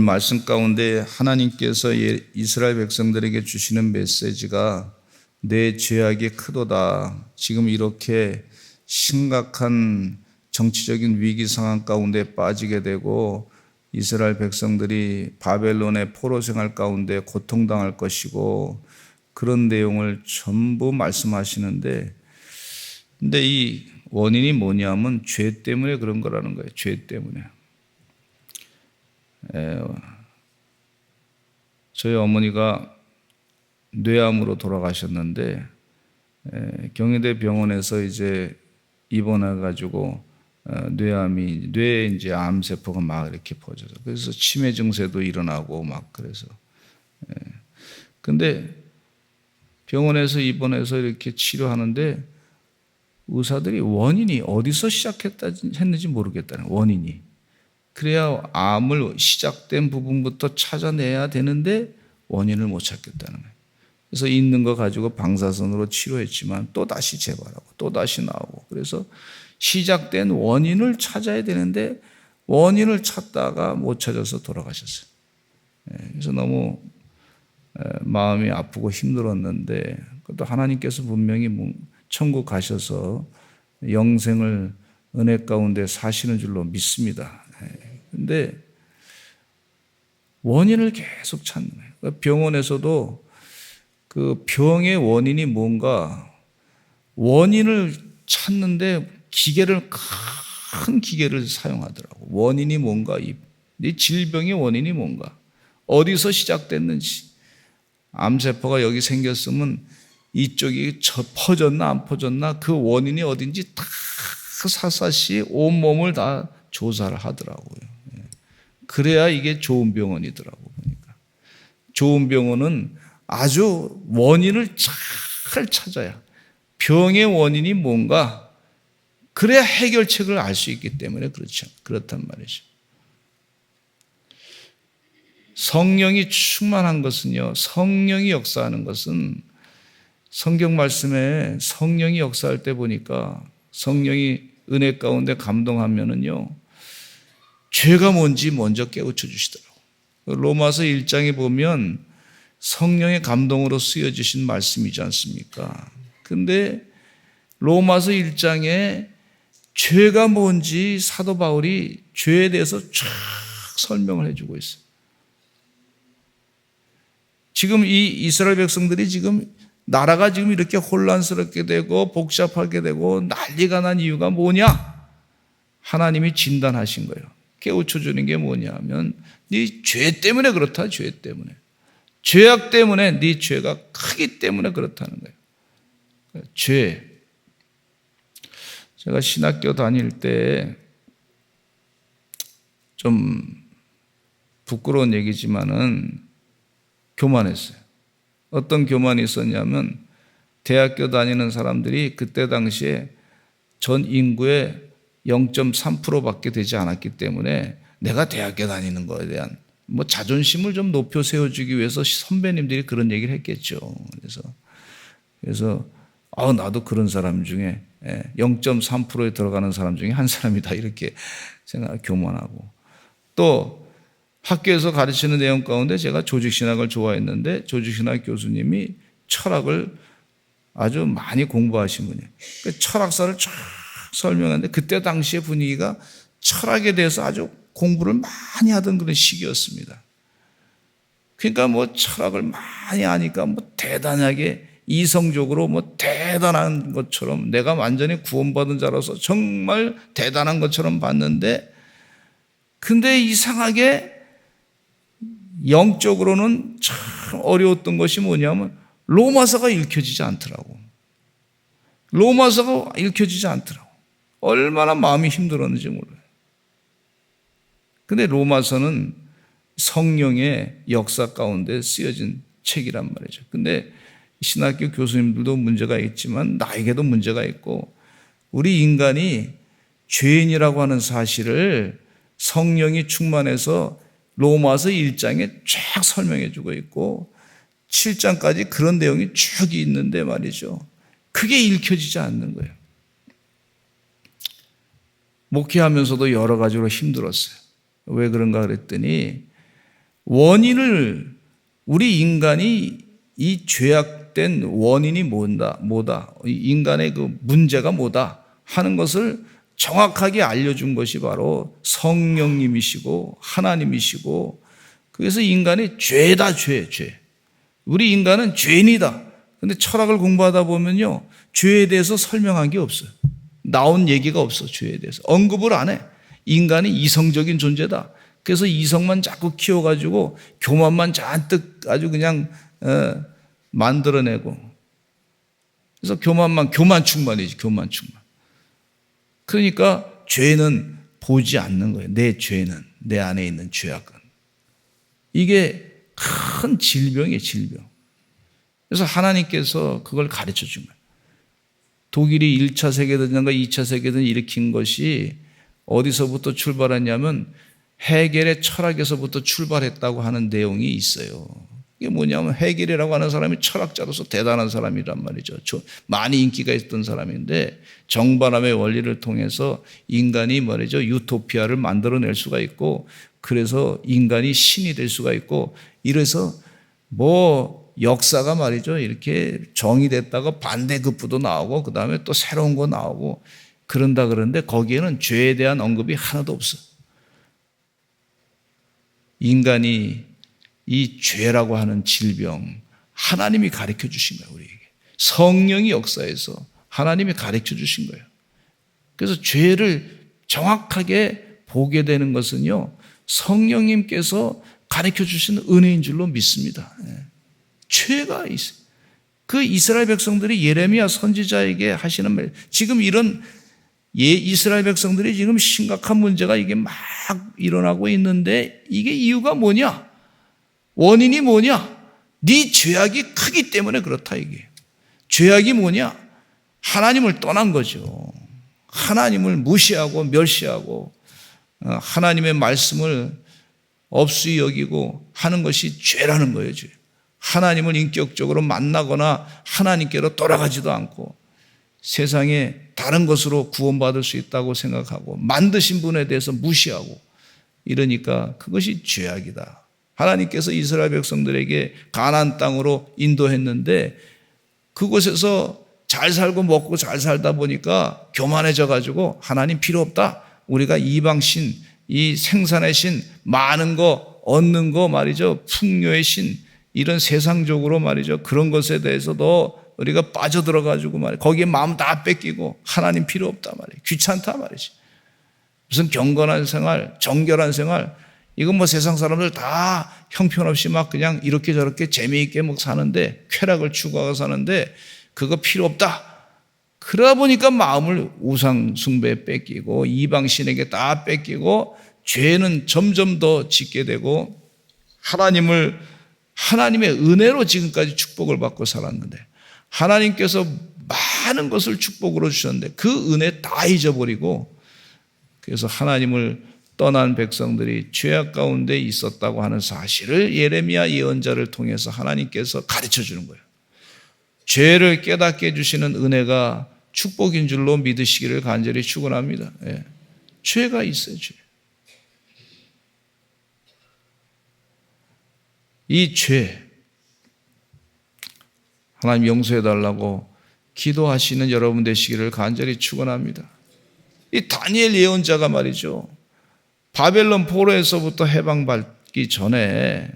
오늘 말씀 가운데 하나님께서 이스라엘 백성들에게 주시는 메시지가 내 죄악이 크도다. 지금 이렇게 심각한 정치적인 위기 상황 가운데 빠지게 되고 이스라엘 백성들이 바벨론의 포로 생활 가운데 고통당할 것이고 그런 내용을 전부 말씀하시는데, 근데 이 원인이 뭐냐면 죄 때문에 그런 거라는 거예요. 죄 때문에. 저희 어머니가 뇌암으로 돌아가셨는데 경희대 병원에서 이제 입원해가지고 뇌에 이제 암세포가 막 이렇게 퍼져서 그래서 치매 증세도 일어나고 막 그래서 근데 병원에서 입원해서 이렇게 치료하는데 의사들이 원인이 어디서 했는지 모르겠다는 원인이. 그래야 암을 시작된 부분부터 찾아내야 되는데 원인을 못 찾겠다는 거예요. 그래서 있는 거 가지고 방사선으로 치료했지만 또 다시 재발하고 또 다시 나오고 그래서 시작된 원인을 찾아야 되는데 원인을 찾다가 못 찾아서 돌아가셨어요. 그래서 너무 마음이 아프고 힘들었는데 또 하나님께서 분명히 천국 가셔서 영생을 은혜 가운데 사시는 줄로 믿습니다. 근데 원인을 계속 찾는 거예요. 병원에서도 그 병의 원인이 뭔가 원인을 찾는데 큰 기계를 사용하더라고. 원인이 뭔가, 이 질병의 원인이 뭔가, 어디서 시작됐는지, 암세포가 여기 생겼으면 이쪽이 퍼졌나 안 퍼졌나 그 원인이 어딘지 다 사사시 온몸을 다 조사를 하더라고요. 그래야 이게 좋은 병원이더라고 보니까. 좋은 병원은 아주 원인을 잘 찾아야 병의 원인이 뭔가 그래야 해결책을 알 수 있기 때문에 그렇단 말이죠. 성령이 충만한 것은요, 성령이 역사하는 것은 성경 말씀에 성령이 역사할 때 보니까 성령이 은혜 가운데 감동하면은요, 죄가 뭔지 먼저 깨우쳐 주시더라고요. 로마서 1장에 보면 성령의 감동으로 쓰여주신 말씀이지 않습니까? 근데 로마서 1장에 죄가 뭔지 사도 바울이 죄에 대해서 쫙 설명을 해주고 있어요. 지금 이 이스라엘 백성들이 지금 나라가 지금 이렇게 혼란스럽게 되고 복잡하게 되고 난리가 난 이유가 뭐냐? 하나님이 진단하신 거예요. 깨우쳐 주는 게 뭐냐면 네 죄 때문에 그렇다. 죄 때문에. 죄악 때문에 네 죄가 크기 때문에 그렇다는 거예요. 죄. 제가 신학교 다닐 때 좀 부끄러운 얘기지만은 교만했어요. 어떤 교만이 있었냐면 대학교 다니는 사람들이 그때 당시에 전 인구의 0.3%밖에 되지 않았기 때문에 내가 대학교 다니는 거에 대한 자존심을 좀 높여 세워주기 위해서 선배님들이 그런 얘기를 했겠죠. 그래서 나도 그런 사람 중에 0.3%에 들어가는 사람 중에 한 사람이다 이렇게 교만하고, 또 학교에서 가르치는 내용 가운데 제가 조직신학을 좋아했는데 조직신학 교수님이 철학을 아주 많이 공부하신 분이에요. 철학사를 쫙 설명하는데 그때 당시의 분위기가 철학에 대해서 아주 공부를 많이 하던 그런 시기였습니다. 그러니까 철학을 많이 하니까 대단하게 이성적으로 대단한 것처럼 내가 완전히 구원받은 자로서 정말 대단한 것처럼 봤는데, 근데 이상하게 영적으로는 참 어려웠던 것이 뭐냐면 로마서가 읽혀지지 않더라고. 로마서가 읽혀지지 않더라고. 얼마나 마음이 힘들었는지 몰라요. 근데 로마서는 성령의 역사 가운데 쓰여진 책이란 말이죠. 근데 신학교 교수님들도 문제가 있지만 나에게도 문제가 있고, 우리 인간이 죄인이라고 하는 사실을 성령이 충만해서 로마서 1장에 쫙 설명해 주고 있고 7장까지 그런 내용이 쭉 있는데 말이죠, 그게 읽혀지지 않는 거예요. 목회하면서도 여러 가지로 힘들었어요. 왜 그런가 그랬더니 원인을, 우리 인간이 이 죄악된 원인이 뭐다, 인간의 그 문제가 뭐다 하는 것을 정확하게 알려준 것이 바로 성령님이시고 하나님이시고, 그래서 인간이 죄다, 죄. 우리 인간은 죄인이다. 근데 철학을 공부하다 보면요, 죄에 대해서 설명한 게 없어요. 나온 얘기가 없어. 죄에 대해서 언급을 안 해. 인간이 이성적인 존재다. 그래서 이성만 자꾸 키워가지고 교만만 잔뜩 아주 그냥 만들어내고, 그래서 교만 충만이지. 교만 충만. 그러니까 죄는 보지 않는 거예요. 내 죄는, 내 안에 있는 죄악은. 이게 큰 질병이에요. 질병. 그래서 하나님께서 그걸 가르쳐 준 거예요. 독일이 1차 세계대전과 2차 세계대전을 일으킨 것이 어디서부터 출발했냐면 헤겔의 철학에서부터 출발했다고 하는 내용이 있어요. 이게 뭐냐면 헤겔이라고 하는 사람이 철학자로서 대단한 사람이란 말이죠. 많이 인기가 있던 사람인데 정반함의 원리를 통해서 인간이 말이죠, 유토피아를 만들어낼 수가 있고, 그래서 인간이 신이 될 수가 있고, 이래서 역사가 말이죠, 이렇게 정의됐다가 반대급부도 나오고 그 다음에 또 새로운 거 나오고 그런데 거기에는 죄에 대한 언급이 하나도 없어. 인간이 이 죄라고 하는 질병, 하나님이 가르쳐 주신 거예요. 우리에게 성령이 역사해서 하나님이 가르쳐 주신 거예요. 그래서 죄를 정확하게 보게 되는 것은요, 성령님께서 가르쳐 주신 은혜인 줄로 믿습니다. 죄가 있어요. 그 이스라엘 백성들이 예레미야 선지자에게 하시는 말, 지금 이런 이스라엘 백성들이 지금 심각한 문제가 이게 막 일어나고 있는데, 이게 이유가 뭐냐? 원인이 뭐냐? 네 죄악이 크기 때문에 그렇다, 이게. 죄악이 뭐냐? 하나님을 떠난 거죠. 하나님을 무시하고 멸시하고 하나님의 말씀을 없이 여기고 하는 것이 죄라는 거예요, 죄. 하나님을 인격적으로 만나거나 하나님께로 돌아가지도 않고 세상에 다른 것으로 구원받을 수 있다고 생각하고 만드신 분에 대해서 무시하고 이러니까 그것이 죄악이다. 하나님께서 이스라엘 백성들에게 가나안 땅으로 인도했는데 그곳에서 잘 살고 먹고 잘 살다 보니까 교만해져 가지고 하나님 필요 없다. 우리가 이방신, 이 생산의 신, 많은 거 얻는 거 말이죠, 풍요의 신, 이런 세상적으로 말이죠, 그런 것에 대해서도 우리가 빠져들어가지고 말이죠, 거기에 마음 다 뺏기고 하나님 필요 없다 말이에요. 귀찮다 말이지. 무슨 경건한 생활, 정결한 생활, 이건 뭐 세상 사람들 다 형편없이 막 그냥 이렇게 저렇게 재미있게 막 사는데, 쾌락을 추구하고 사는데 그거 필요 없다. 그러다 보니까 마음을 우상 숭배에 뺏기고 이방신에게 다 뺏기고 죄는 점점 더 짓게 되고, 하나님의 은혜로 지금까지 축복을 받고 살았는데, 하나님께서 많은 것을 축복으로 주셨는데 그 은혜 다 잊어버리고, 그래서 하나님을 떠난 백성들이 죄악 가운데 있었다고 하는 사실을 예레미야 예언자를 통해서 하나님께서 가르쳐 주는 거예요. 죄를 깨닫게 해주시는 은혜가 축복인 줄로 믿으시기를 간절히 축원합니다. 예. 죄가 있어요, 죄. 이 죄, 하나님 용서해달라고 기도하시는 여러분 되시기를 간절히 축원합니다. 이 다니엘 예언자가 말이죠, 바벨론 포로에서부터 해방받기 전에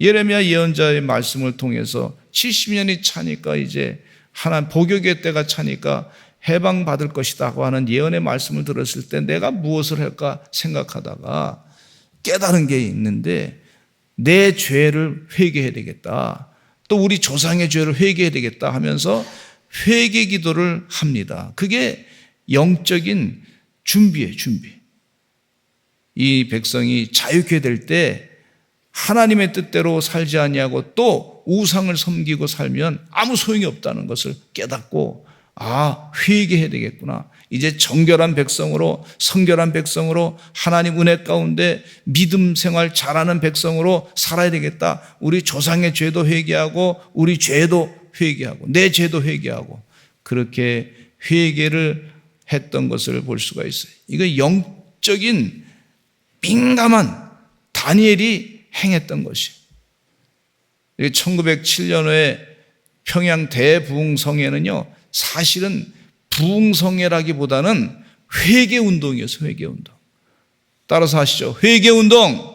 예레미야 예언자의 말씀을 통해서 70년이 차니까 이제 하나님 복역의 때가 차니까 해방받을 것이라고 하는 예언의 말씀을 들었을 때 내가 무엇을 할까 생각하다가 깨달은 게 있는데, 내 죄를 회개해야 되겠다, 또 우리 조상의 죄를 회개해야 되겠다 하면서 회개 기도를 합니다. 그게 영적인 준비예요, 준비. 이 백성이 자유케 될 때 하나님의 뜻대로 살지 아니하고 또 우상을 섬기고 살면 아무 소용이 없다는 것을 깨닫고, 회개해야 되겠구나. 이제 정결한 백성으로, 성결한 백성으로, 하나님 은혜 가운데 믿음 생활 잘하는 백성으로 살아야 되겠다. 우리 조상의 죄도 회개하고 우리 죄도 회개하고 내 죄도 회개하고, 그렇게 회개를 했던 것을 볼 수가 있어요. 이거 영적인 민감한, 다니엘이 행했던 것이. 1907년에 평양 대부흥성회는요, 사실은 부흥성회라기보다는 회개운동이었어요. 회개운동. 따라서 하시죠. 회개운동.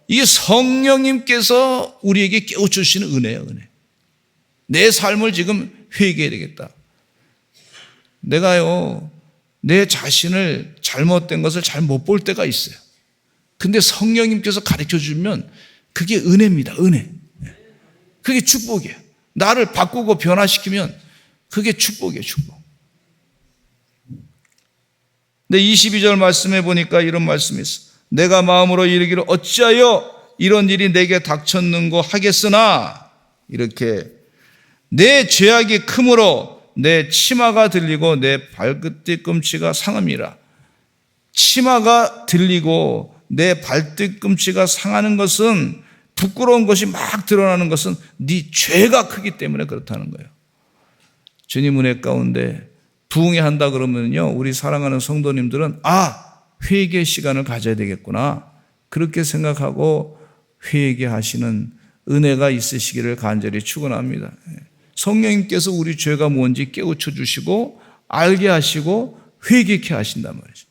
이게 성령님께서 우리에게 깨워주시는 은혜예요. 은혜. 내 삶을 지금 회개해야 되겠다. 내가요, 내 자신을 잘못된 것을 잘 못 볼 때가 있어요. 근데 성령님께서 가르쳐 주면 그게 은혜입니다. 은혜. 그게 축복이에요. 나를 바꾸고 변화시키면 그게 축복이에요. 축복. 근데 22절 말씀해 보니까 이런 말씀이 있어. 내가 마음으로 이르기를 어찌하여 이런 일이 내게 닥쳤는고 하겠으나, 이렇게 내 죄악이 크므로 내 치마가 들리고 내 발뒤꿈치가 상함이라. 치마가 들리고 내 발뒤꿈치가 상하는 것은, 부끄러운 것이 막 드러나는 것은 네 죄가 크기 때문에 그렇다는 거예요. 주님 은혜 가운데 부흥회 한다 그러면요, 우리 사랑하는 성도님들은 회개 시간을 가져야 되겠구나, 그렇게 생각하고 회개하시는 은혜가 있으시기를 간절히 축원합니다. 성령님께서 우리 죄가 뭔지 깨우쳐 주시고 알게 하시고 회개케 하신단 말이죠.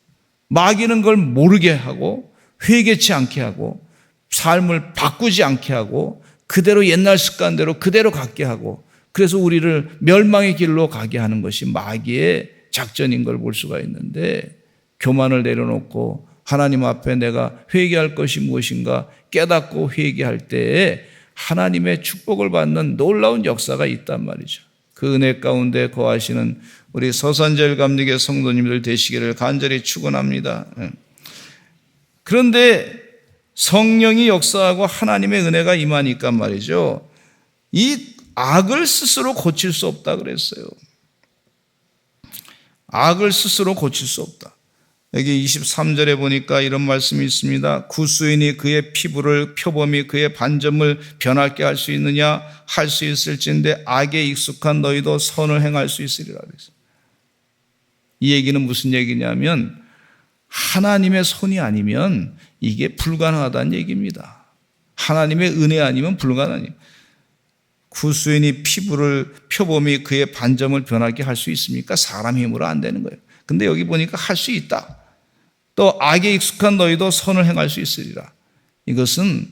마귀는 그걸 모르게 하고 회개치 않게 하고 삶을 바꾸지 않게 하고 그대로 옛날 습관대로 그대로 갖게 하고, 그래서 우리를 멸망의 길로 가게 하는 것이 마귀의 작전인 걸 볼 수가 있는데, 교만을 내려놓고 하나님 앞에 내가 회개할 것이 무엇인가 깨닫고 회개할 때에 하나님의 축복을 받는 놀라운 역사가 있단 말이죠. 그 은혜 가운데 거하시는 우리 서산절 감리교 성도님들 되시기를 간절히 축원합니다. 그런데 성령이 역사하고 하나님의 은혜가 임하니까 말이죠, 이 악을 스스로 고칠 수 없다 그랬어요. 악을 스스로 고칠 수 없다. 여기 23절에 보니까 이런 말씀이 있습니다. 구수인이 그의 피부를 표범이 그의 반점을 변할게 할 수 있느냐? 할 수 있을진데 악에 익숙한 너희도 선을 행할 수 있으리라 그랬어요. 이 얘기는 무슨 얘기냐면 하나님의 손이 아니면 이게 불가능하다는 얘기입니다. 하나님의 은혜 아니면 불가능해요. 구수인이 피부를 표범이 그의 반점을 변하게 할 수 있습니까? 사람 힘으로 안 되는 거예요. 근데 여기 보니까 할 수 있다. 또 악에 익숙한 너희도 선을 행할 수 있으리라. 이것은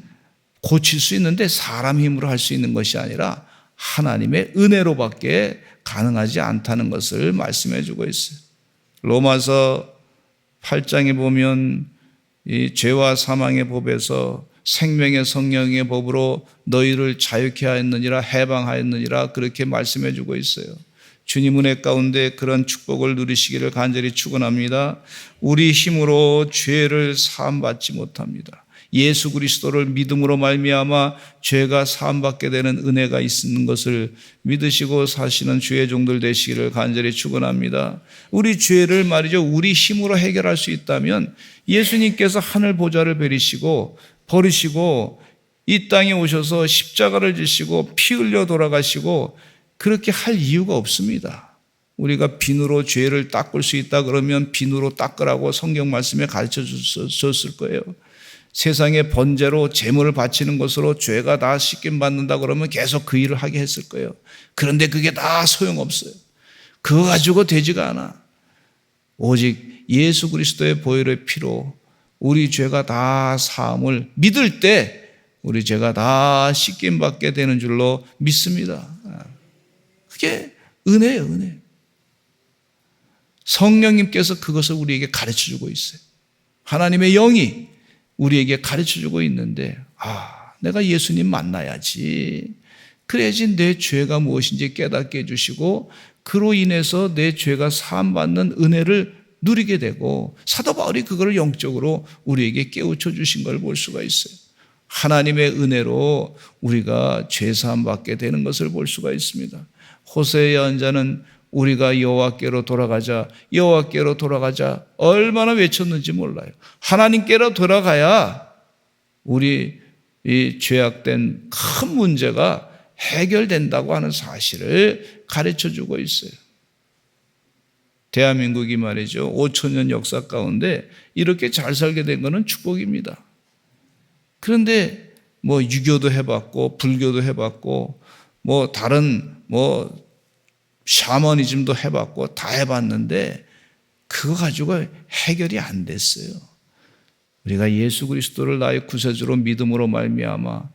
고칠 수 있는데 사람 힘으로 할 수 있는 것이 아니라 하나님의 은혜로밖에 가능하지 않다는 것을 말씀해 주고 있어요. 로마서 8장에 보면 이 죄와 사망의 법에서 생명의 성령의 법으로 너희를 자유케 하였느니라, 해방하였느니라, 그렇게 말씀해 주고 있어요. 주님 은혜 가운데 그런 축복을 누리시기를 간절히 축원합니다. 우리 힘으로 죄를 사함받지 못합니다. 예수 그리스도를 믿음으로 말미암아 죄가 사함받게 되는 은혜가 있는 것을 믿으시고 사시는 주의 종들 되시기를 간절히 축원합니다. 우리 죄를 말이죠, 우리 힘으로 해결할 수 있다면 예수님께서 하늘 보좌를 버리시고 이 땅에 오셔서 십자가를 지시고 피 흘려 돌아가시고 그렇게 할 이유가 없습니다. 우리가 비누로 죄를 닦을 수 있다 그러면 비누로 닦으라고 성경 말씀에 가르쳐 줬을 거예요. 세상에 번제로 제물을 바치는 것으로 죄가 다 씻김 받는다 그러면 계속 그 일을 하게 했을 거예요. 그런데 그게 다 소용없어요. 그거 가지고 되지가 않아. 오직 예수 그리스도의 보혈의 피로 우리 죄가 다 사함을 믿을 때 우리 죄가 다 씻김 받게 되는 줄로 믿습니다. 그게 은혜예요, 은혜. 성령님께서 그것을 우리에게 가르쳐주고 있어요. 하나님의 영이 우리에게 가르쳐주고 있는데, 내가 예수님 만나야지. 그래야지 내 죄가 무엇인지 깨닫게 해주시고 그로 인해서 내 죄가 사함받는 은혜를 누리게 되고, 사도 바울이 그걸 영적으로 우리에게 깨우쳐 주신 걸 볼 수가 있어요. 하나님의 은혜로 우리가 죄 사함 받게 되는 것을 볼 수가 있습니다. 호세의 연자는 우리가 여호와께로 돌아가자, 여호와께로 돌아가자 얼마나 외쳤는지 몰라요. 하나님께로 돌아가야 우리 이 죄악된 큰 문제가 해결된다고 하는 사실을 가르쳐 주고 있어요. 대한민국이 말이죠, 5,000년 역사 가운데 이렇게 잘 살게 된 것은 축복입니다. 그런데 뭐 유교도 해봤고 불교도 해봤고 뭐 다른 뭐 샤머니즘도 해봤고 다 해봤는데 그거 가지고 해결이 안 됐어요. 우리가 예수 그리스도를 나의 구세주로 믿음으로 말미암아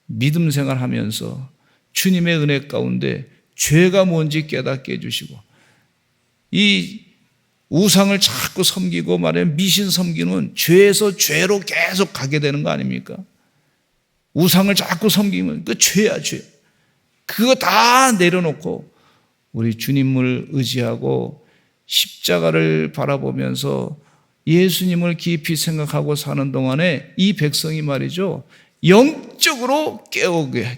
믿음 생활하면서 주님의 은혜 가운데 죄가 뭔지 깨닫게 해주시고 이 우상을 자꾸 섬기고 말하면 미신 섬기는 죄에서 죄로 계속 가게 되는 거 아닙니까? 우상을 자꾸 섬기면 그 죄야 죄. 그거 다 내려놓고 우리 주님을 의지하고 십자가를 바라보면서 예수님을 깊이 생각하고 사는 동안에 이 백성이 말이죠, 영적으로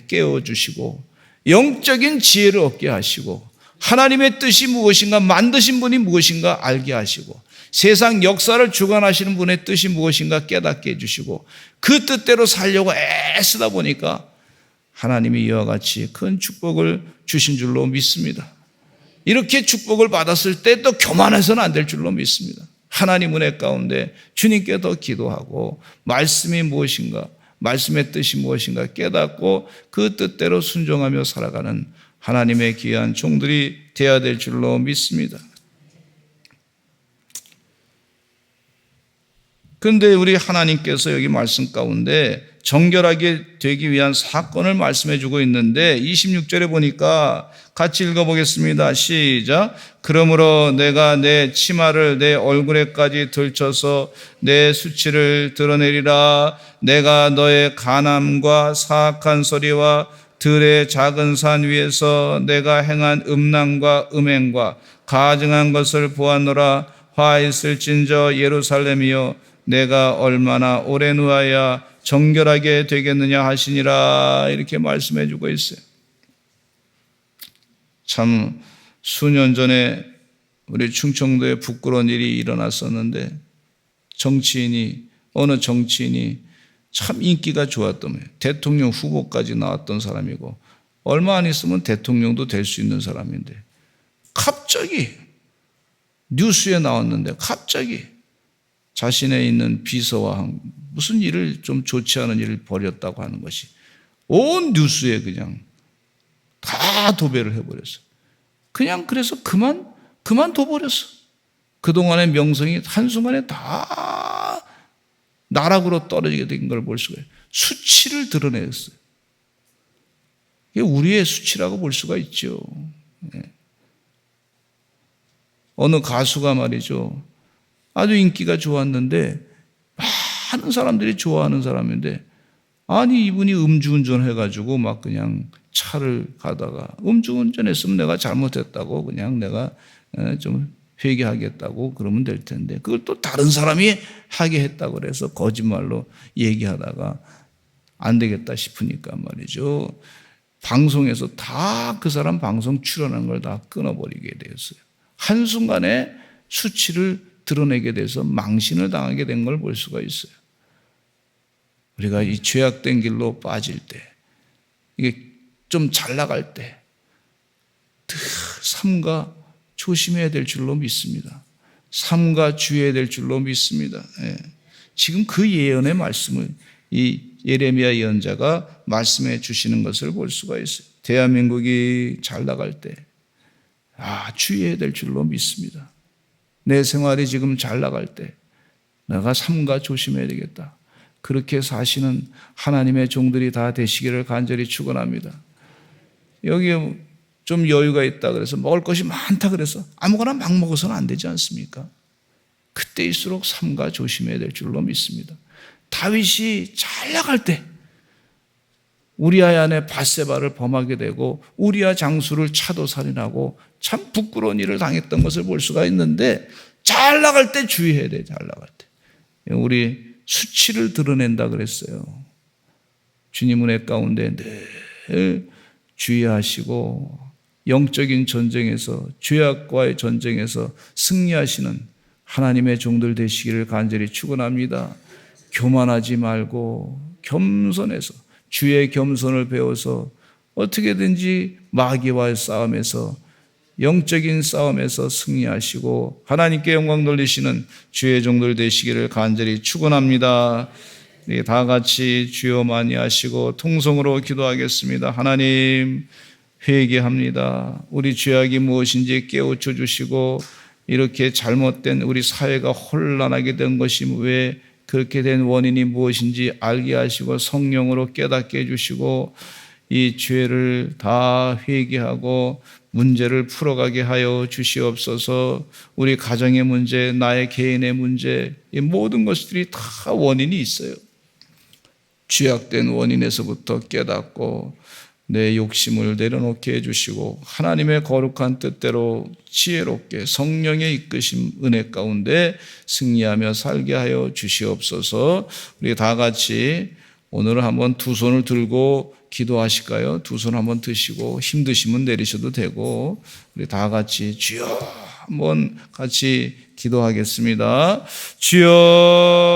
깨워주시고 영적인 지혜를 얻게 하시고 하나님의 뜻이 무엇인가, 만드신 분이 무엇인가 알게 하시고 세상 역사를 주관하시는 분의 뜻이 무엇인가 깨닫게 해주시고 그 뜻대로 살려고 애쓰다 보니까 하나님이 이와 같이 큰 축복을 주신 줄로 믿습니다. 이렇게 축복을 받았을 때 또 교만해서는 안 될 줄로 믿습니다. 하나님 은혜 가운데 주님께 더 기도하고 말씀이 무엇인가, 말씀의 뜻이 무엇인가 깨닫고 그 뜻대로 순종하며 살아가는 하나님의 귀한 종들이 되어야 될 줄로 믿습니다. 그런데 우리 하나님께서 여기 말씀 가운데 정결하게 되기 위한 사건을 말씀해 주고 있는데 26절에 보니까 같이 읽어보겠습니다. 시작. 그러므로 내가 내 치마를 내 얼굴에까지 들쳐서 내 수치를 드러내리라. 내가 너의 간암과 사악한 소리와 들의 작은 산 위에서 내가 행한 음란과 음행과 가증한 것을 보았노라. 화 있을진저 예루살렘이여 내가 얼마나 오래 누워야 정결하게 되겠느냐 하시니라. 이렇게 말씀해 주고 있어요. 참 수년 전에 우리 충청도에 부끄러운 일이 일어났었는데 어느 정치인이 참 인기가 좋았다며 대통령 후보까지 나왔던 사람이고 얼마 안 있으면 대통령도 될 수 있는 사람인데 갑자기 뉴스에 나왔는데 갑자기 자신의 있는 비서와 무슨 일을 좀 좋지 않은 일을 벌였다고 하는 것이 온 뉴스에 그냥 다 도배를 해버렸어. 그냥 그래서 그만둬버렸어. 그동안의 명성이 한순간에 다 나락으로 떨어지게 된 걸 볼 수가 있어요. 수치를 드러냈어요. 이게 우리의 수치라고 볼 수가 있죠. 어느 가수가 말이죠, 아주 인기가 좋았는데 많은 사람들이 좋아하는 사람인데 아니 이분이 음주운전 해가지고 막 그냥 차를 가다가 음주운전했으면 내가 잘못했다고 그냥 내가 좀 회개하겠다고 그러면 될 텐데 그걸 또 다른 사람이 하게 했다고 그래서 거짓말로 얘기하다가 안 되겠다 싶으니까 말이죠, 방송에서 다 그 사람 방송 출연한 걸 다 끊어버리게 되었어요. 한순간에 수치를 드러내게 돼서 망신을 당하게 된 걸 볼 수가 있어요. 우리가 이 죄악된 길로 빠질 때, 이게 좀 잘 나갈 때 늘 삼가 조심해야 될 줄로 믿습니다. 삼가 주의해야 될 줄로 믿습니다. 지금 그 예언의 말씀을 이 예레미야 예언자가 말씀해 주시는 것을 볼 수가 있어요. 대한민국이 잘 나갈 때 주의해야 될 줄로 믿습니다. 내 생활이 지금 잘 나갈 때 내가 삼가 조심해야 되겠다. 그렇게 사시는 하나님의 종들이 다 되시기를 간절히 축원합니다. 여기 좀 여유가 있다 그래서 먹을 것이 많다 그래서 아무거나 막 먹어서는 안 되지 않습니까? 그때일수록 삼가 조심해야 될 줄로 믿습니다. 다윗이 잘 나갈 때 우리아의 아내 밧세바를 범하게 되고 우리아 장수를 차도 살인하고 참 부끄러운 일을 당했던 것을 볼 수가 있는데 잘 나갈 때 주의해야 돼. 잘 나갈 때 우리 수치를 드러낸다 그랬어요. 주님 은혜 가운데 늘 주의하시고 영적인 전쟁에서 죄악과의 전쟁에서 승리하시는 하나님의 종들 되시기를 간절히 축원합니다. 교만하지 말고 겸손해서 주의 겸손을 배워서 어떻게든지 마귀와의 싸움에서 영적인 싸움에서 승리하시고 하나님께 영광 돌리시는 주의 종들 되시기를 간절히 축원합니다. 우리 다 같이 주여 많이 하시고 통성으로 기도하겠습니다. 하나님, 회개합니다. 우리 죄악이 무엇인지 깨우쳐 주시고 이렇게 잘못된 우리 사회가 혼란하게 된 것이 왜 그렇게 된 원인이 무엇인지 알게 하시고 성령으로 깨닫게 해주시고 이 죄를 다 회개하고 문제를 풀어가게 하여 주시옵소서. 우리 가정의 문제, 나의 개인의 문제, 이 모든 것들이 다 원인이 있어요. 죄악된 원인에서부터 깨닫고 내 욕심을 내려놓게 해주시고 하나님의 거룩한 뜻대로 지혜롭게 성령의 이끄심 은혜 가운데 승리하며 살게 하여 주시옵소서. 우리 다 같이 오늘은 한번 두 손을 들고 기도하실까요? 두 손 한번 드시고 힘드시면 내리셔도 되고 우리 다 같이 주여 한번 같이 기도하겠습니다. 주여